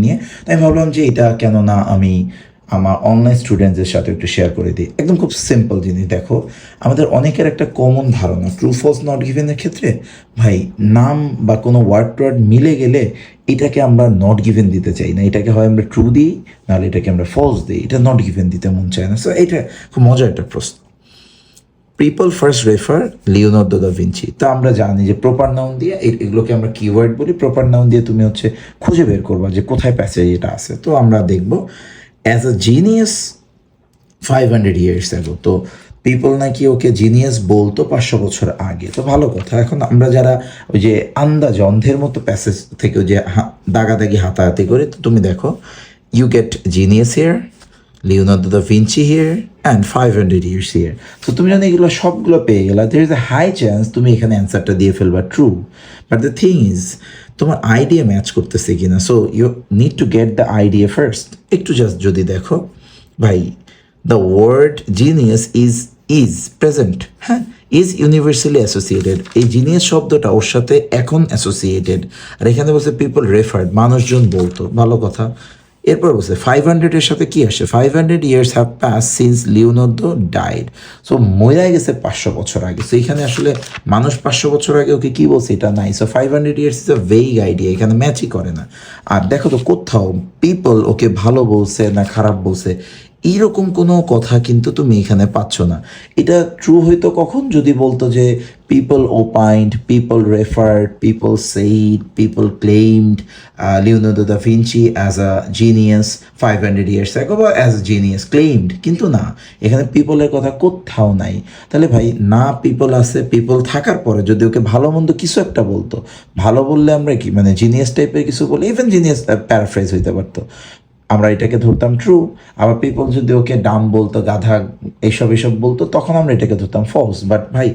নিয়ে। তাই আমি ভাবলাম যে এটা কেন না আমি আমার অনলাইন স্টুডেন্টদের সাথে একটু শেয়ার করে দিই। একদম খুব সিম্পল জিনিস। দেখো, আমাদের অনেকের একটা কমন ধারণা ট্রু ফলস নট গিভেনের ক্ষেত্রে, ভাই নাম বা কোনো ওয়ার্ড মিলে গেলে এটাকে আমরা নট গিভেন দিতে চাই না, এটাকে হয় আমরা ট্রু দিই, নাহলে এটাকে আমরা ফলস দিই, এটা নট গিভেন দিতে মন চায় না। সো এটা খুব মজার একটা প্রশ্ন। People first refer Leonardo da Vinci. তা আমরা জানি যে প্রপার নাউন দিয়ে এগুলোকে আমরা কিওয়ার্ড বলি। প্রপার নাউন দিয়ে তুমি হচ্ছে খুঁজে বের করবা যে কোথায় প্যাসেজ এটা আছে। তো আমরা দেখব as a genius 500 years ago। তো পিপল নাকি ওকে জিনিয়াস বলতো 500 বছর আগে। তো ভালো কথা। এখন আমরা যারা ওই যে আন্দাজ অন্ধের মতো প্যাসেজ থেকে যে দাগাদাগি হাতাহাতি করে, তো তুমি দেখো you get genius here, Leonardo da Vinci here and 500 years here. তো তুমি যখন এগুলো সবগুলো পেয়ে গেলা, there is a high chance তুমি এখানে অ্যান্সারটা দিয়ে ফেলবা true. But the thing is তোমার আইডিয়া ম্যাচ করতেছে কিনা। So you need to get the idea first. একটু জাস্ট যদি দেখো, ভাই the word genius is present, হ্যাঁ, is universally associated। এই জিনিয়াস শব্দটা ওর সাথে এখন অ্যাসোসিয়েটেড। আর এখানে বলছে পিপল রেফার্ড, মানুষজন বলতো, ভালো কথা। এরপর বলছে 500-এর সাথে কি আসে, 500 years have passed since Leonardo died. So মরে গেছে 500 বছর আগে। সো এখানে আসলে মানুষ 500 বছর আগে ওকে কি বলছে এটা নাই। So 500 years is a vague idea, এখানে ম্যাচই করে না। আর দেখো তো কোথাও পিপল ওকে ভালো বলছে না খারাপ বলছে এইরকম কোনো কথা কিন্তু তুমি এখানে পাচ্ছ না। এটা ট্রু হইতো কখন, যদি বলতো যে people opined, people referred, people said, people claimed Leonardo da Vinci as a genius 500 years ago বা অ্যাজ আ জিনিয়াস ক্লেইমড। কিন্তু না, এখানে পিপলের কথা কোথাও নাই। তাহলে ভাই না পিপল আছে, পিপল থাকার পরে যদি ওকে ভালো মন্দ কিছু একটা বলতো, ভালো বললে আমরা কি মানে জিনিয়াস টাইপের কিছু বলি, ইভেন জিনিয়াস প্যারাফ্রেজ হইতে পারতো, আমরা এটাকে ধরতাম ট্রু। আবার পিপল যদি ওকে ডাম বলতো, গাধা, এইসব বলতো, তখন আমরা এটাকে ধরতাম ফলস। বাট ভাই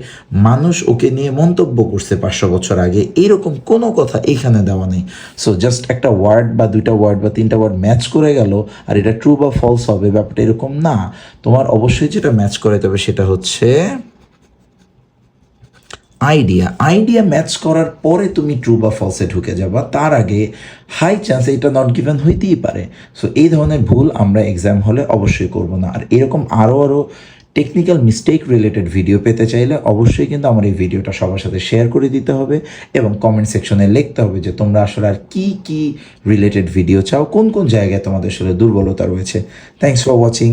মানুষ ওকে নিয়ে মন্তব্য করছে 500 বছর আগে, এরকম কোনো কথা এখানে দেওয়া নেই। সো জাস্ট একটা ওয়ার্ড বা দুইটা ওয়ার্ড বা তিনটা ওয়ার্ড ম্যাচ করে গেল আর এটা ট্রু বা ফলস হবে, ব্যাপারটা এরকম না। তোমার অবশ্যই যেটা ম্যাচ করাতে হবে সেটা হচ্ছে আইডিয়া ম্যাচ করার পরে তুমি ট্রু বা ফলসে ঢুকে যাবা, তার আগে হাই চান্স এটা নট গিভেন হইতেই পারে। সো এই ধরনের ভুল আমরা এক্সাম হলে অবশ্যই করব না। আর এরকম আরও টেকনিক্যাল মিস্টেক রিলেটেড ভিডিও পেতে চাইলে অবশ্যই কিন্তু আমার এই ভিডিওটা সবার সাথে শেয়ার করে দিতে হবে এবং কমেন্ট সেকশনে লিখতে হবে যে তোমরা আসলে আর কি রিলেটেড ভিডিও চাও, কোন কোন জায়গায় তোমাদের আসলে দুর্বলতা রয়েছে। Thanks for watching.